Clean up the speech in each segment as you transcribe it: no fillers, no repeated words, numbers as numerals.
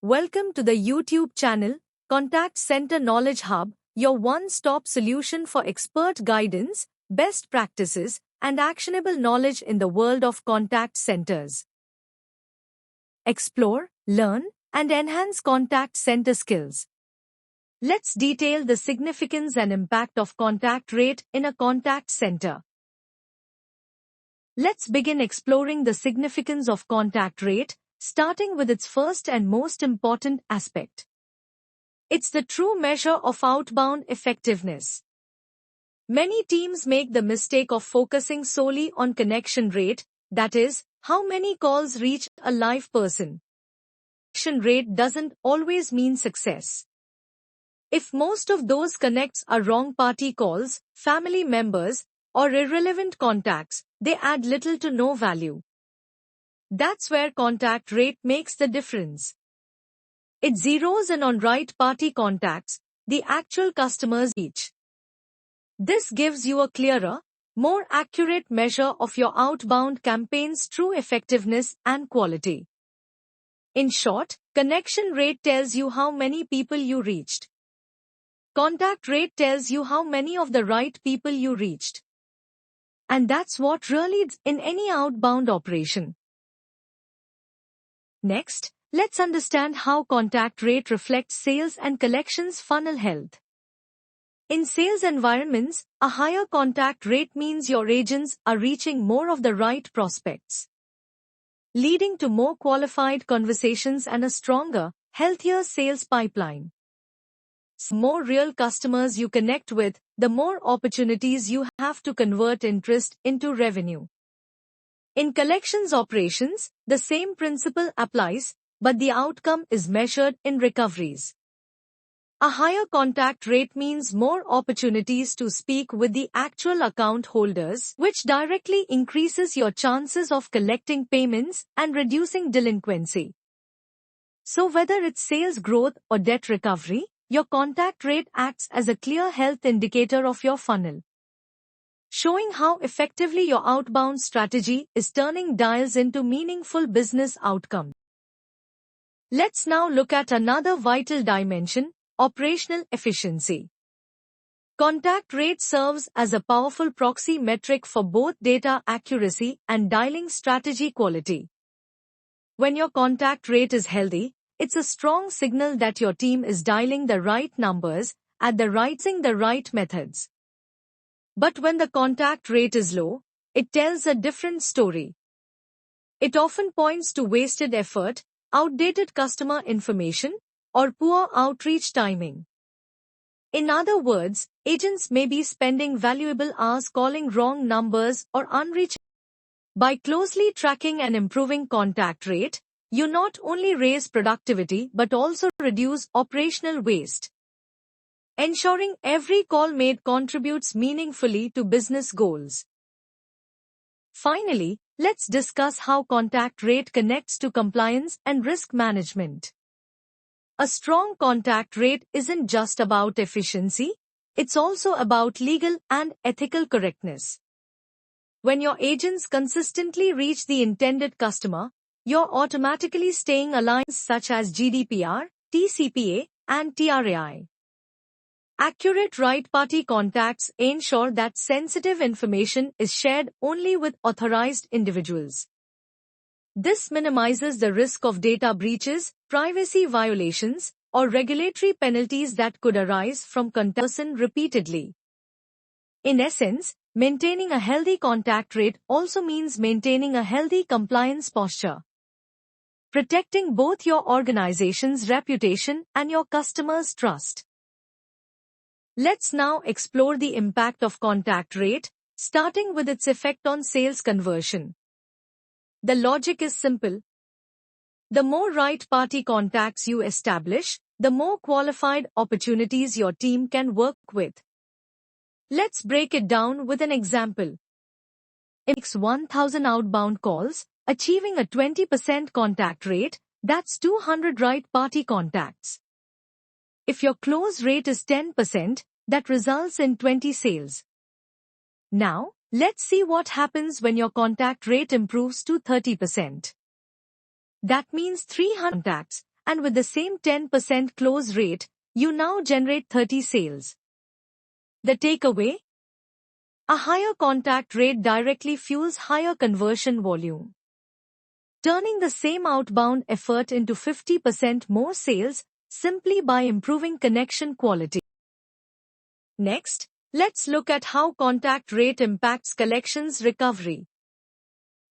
Welcome to the YouTube channel, Contact Center Knowledge Hub, your one-stop solution for expert guidance, best practices, and actionable knowledge in the world of contact centers. Explore, learn, and enhance contact center skills. Let's detail the significance and impact of contact rate in a contact center. Let's begin exploring the significance of contact rate, starting with its first and most important aspect. It's the true measure of outbound effectiveness. Many teams make the mistake of focusing solely on connection rate, that is, how many calls reach a live person. Connection rate doesn't always mean success. If most of those connects are wrong party calls, family members, or irrelevant contacts, they add little to no value. That's where contact rate makes the difference. It zeroes in on right party contacts, the actual customers each. This gives you a clearer, more accurate measure of your outbound campaign's true effectiveness and quality. In short, connection rate tells you how many people you reached. Contact rate tells you how many of the right people you reached. And that's what really is in any outbound operation. Next, let's understand how contact rate reflects sales and collections funnel health. In sales environments, a higher contact rate means your agents are reaching more of the right prospects, leading to more qualified conversations and a stronger, healthier sales pipeline. The more real customers you connect with, the more opportunities you have to convert interest into revenue. In collections operations, the same principle applies, but the outcome is measured in recoveries. A higher contact rate means more opportunities to speak with the actual account holders, which directly increases your chances of collecting payments and reducing delinquency. So whether it's sales growth or debt recovery, your contact rate acts as a clear health indicator of your funnel, showing how effectively your outbound strategy is turning dials into meaningful business outcomes. Let's now look at another vital dimension, operational efficiency. Contact rate serves as a powerful proxy metric for both data accuracy and dialing strategy quality. When your contact rate is healthy, it's a strong signal that your team is dialing the right numbers, using the right methods. But when the contact rate is low, it tells a different story. It often points to wasted effort, outdated customer information, or poor outreach timing. In other words, agents may be spending valuable hours calling wrong numbers or unreachable. By closely tracking and improving contact rate, you not only raise productivity but also reduce operational waste, ensuring every call made contributes meaningfully to business goals. Finally, let's discuss how contact rate connects to compliance and risk management. A strong contact rate isn't just about efficiency, it's also about legal and ethical correctness. When your agents consistently reach the intended customer, you're automatically staying aligned such as GDPR, TCPA, and TRAI. Accurate right-party contacts ensure that sensitive information is shared only with authorized individuals. This minimizes the risk of data breaches, privacy violations, or regulatory penalties that could arise from contacting repeatedly. In essence, maintaining a healthy contact rate also means maintaining a healthy compliance posture, protecting both your organization's reputation and your customers' trust. Let's now explore the impact of contact rate, starting with its effect on sales conversion. The logic is simple. The more right-party contacts you establish, the more qualified opportunities your team can work with. Let's break it down with an example. It makes 1,000 outbound calls, achieving a 20% contact rate, that's 200 right-party contacts. If your close rate is 10%, that results in 20 sales. Now, let's see what happens when your contact rate improves to 30%. That means 300 contacts, and with the same 10% close rate, you now generate 30 sales. The takeaway? A higher contact rate directly fuels higher conversion volume, turning the same outbound effort into 50% more sales simply by improving connection quality. Next, let's look at how contact rate impacts collections recovery.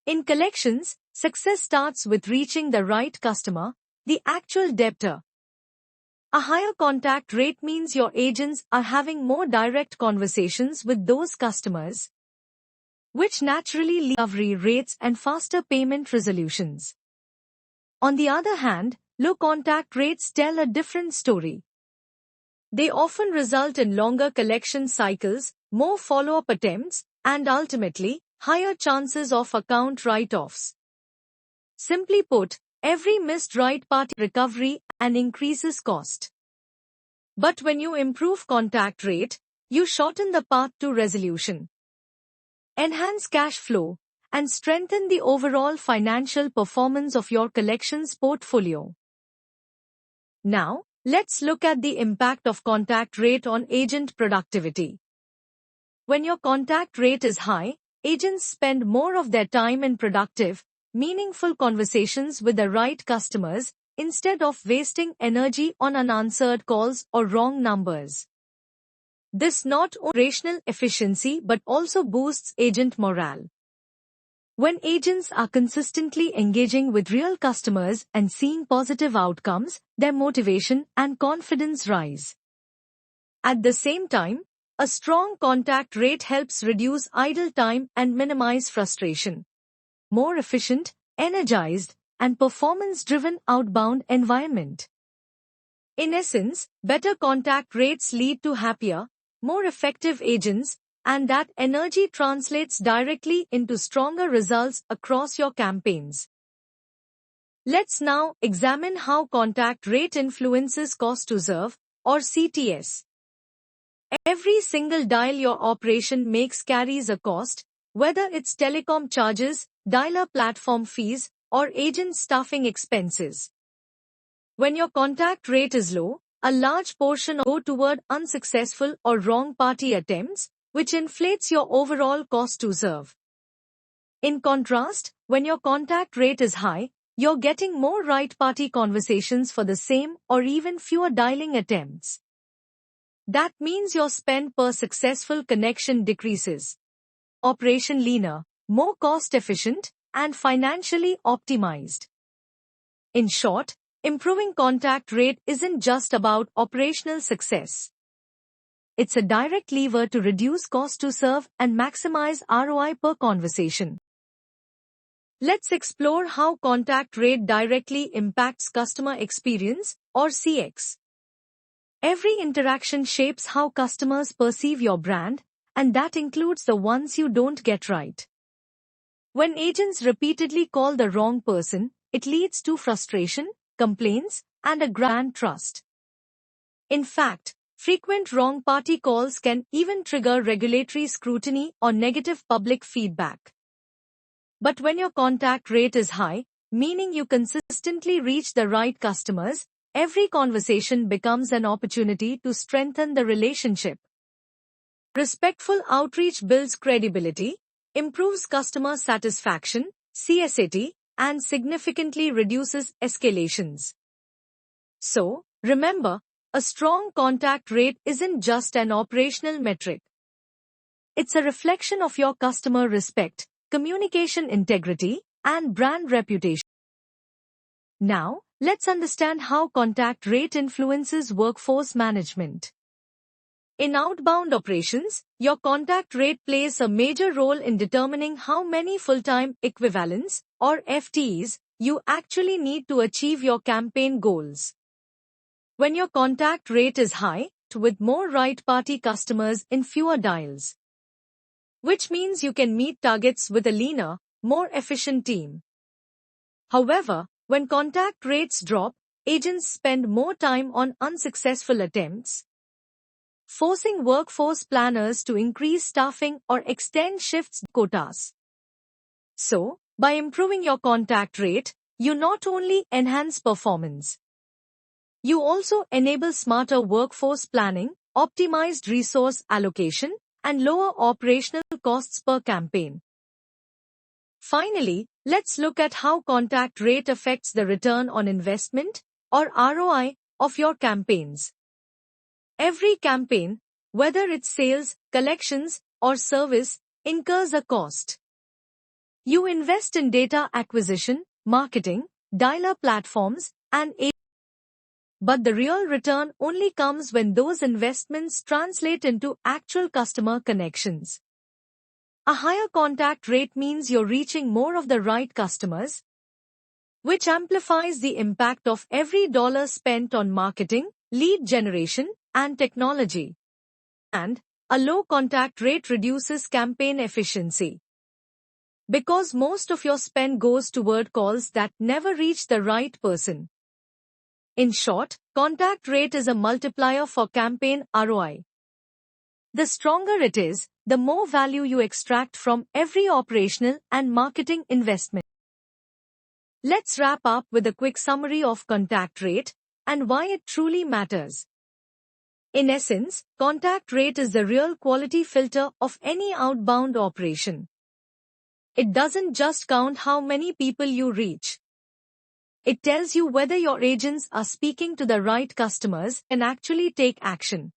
In collections, success starts with reaching the right customer, the actual debtor. A higher contact rate means your agents are having more direct conversations with those customers, which naturally leads to recovery rates and faster payment resolutions. On the other hand, low contact rates tell a different story. They often result in longer collection cycles, more follow-up attempts, and ultimately, higher chances of account write-offs. Simply put, every missed right-party recovery and increases cost. But when you improve contact rate, you shorten the path to resolution, enhance cash flow, and strengthen the overall financial performance of your collections portfolio. Now, let's look at the impact of contact rate on agent productivity. When your contact rate is high, agents spend more of their time in productive, meaningful conversations with the right customers, instead of wasting energy on unanswered calls or wrong numbers. This not only operational efficiency but also boosts agent morale. When agents are consistently engaging with real customers and seeing positive outcomes, their motivation and confidence rise. At the same time, a strong contact rate helps reduce idle time and minimize frustration. More efficient, energized, and performance-driven outbound environment. In essence, better contact rates lead to happier, more effective agents, and that energy translates directly into stronger results across your campaigns. Let's now examine how contact rate influences cost to serve, or CTS. Every single dial your operation makes carries a cost, whether it's telecom charges, dialer platform fees, or agent staffing expenses. When your contact rate is low, a large portion go toward unsuccessful or wrong party attempts, which inflates your overall cost to serve. In contrast, when your contact rate is high, you're getting more right-party conversations for the same or even fewer dialing attempts. That means your spend per successful connection decreases. Operation leaner, more cost-efficient, and financially optimized. In short, improving contact rate isn't just about operational success. It's a direct lever to reduce cost to serve and maximize ROI per conversation. Let's explore how contact rate directly impacts customer experience, or CX. Every interaction shapes how customers perceive your brand, and that includes the ones you don't get right. When agents repeatedly call the wrong person, it leads to frustration, complaints, and a brand trust. In fact, frequent wrong party calls can even trigger regulatory scrutiny or negative public feedback. But when your contact rate is high, meaning you consistently reach the right customers, every conversation becomes an opportunity to strengthen the relationship. Respectful outreach builds credibility, improves customer satisfaction, CSAT, and significantly reduces escalations. So, remember, a strong contact rate isn't just an operational metric. It's a reflection of your customer respect, communication integrity, and brand reputation. Now, let's understand how contact rate influences workforce management. In outbound operations, your contact rate plays a major role in determining how many full-time equivalents, or FTEs, you actually need to achieve your campaign goals. When your contact rate is high, with more right-party customers in fewer dials, which means you can meet targets with a leaner, more efficient team. However, when contact rates drop, agents spend more time on unsuccessful attempts, forcing workforce planners to increase staffing or extend shifts quotas. So, by improving your contact rate, you not only enhance performance, You also enable smarter workforce planning, optimized resource allocation, and lower operational costs per campaign. Finally, let's look at how contact rate affects the return on investment, or ROI, of your campaigns. Every campaign, whether it's sales, collections, or service, incurs a cost. You invest in data acquisition, marketing, dialer platforms, and but the real return only comes when those investments translate into actual customer connections. A higher contact rate means you're reaching more of the right customers, which amplifies the impact of every dollar spent on marketing, lead generation, and technology. And a low contact rate reduces campaign efficiency, because most of your spend goes toward calls that never reach the right person. In short, contact rate is a multiplier for campaign ROI. The stronger it is, the more value you extract from every operational and marketing investment. Let's wrap up with a quick summary of contact rate and why it truly matters. In essence, contact rate is the real quality filter of any outbound operation. It doesn't just count how many people you reach. It tells you whether your agents are speaking to the right customers and actually take action.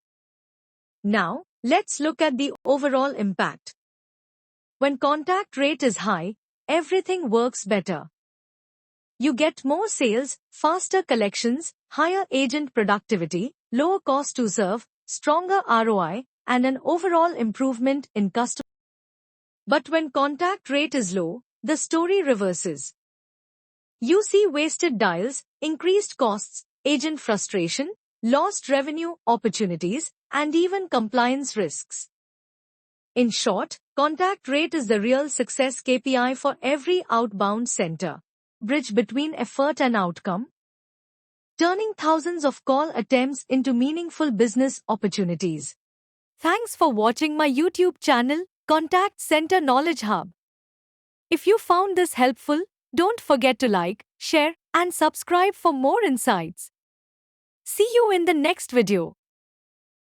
Now, let's look at the overall impact. When contact rate is high, everything works better. You get more sales, faster collections, higher agent productivity, lower cost to serve, stronger ROI, and an overall improvement in customer. But when contact rate is low, the story reverses. You see wasted dials, increased costs, agent frustration, lost revenue opportunities, and even compliance risks. In short, contact rate is the real success KPI for every outbound center. Bridge between effort and outcome, turning thousands of call attempts into meaningful business opportunities. Thanks for watching my YouTube channel, Contact Center Knowledge Hub. If you found this helpful, don't forget to like, share, and subscribe for more insights. See you in the next video.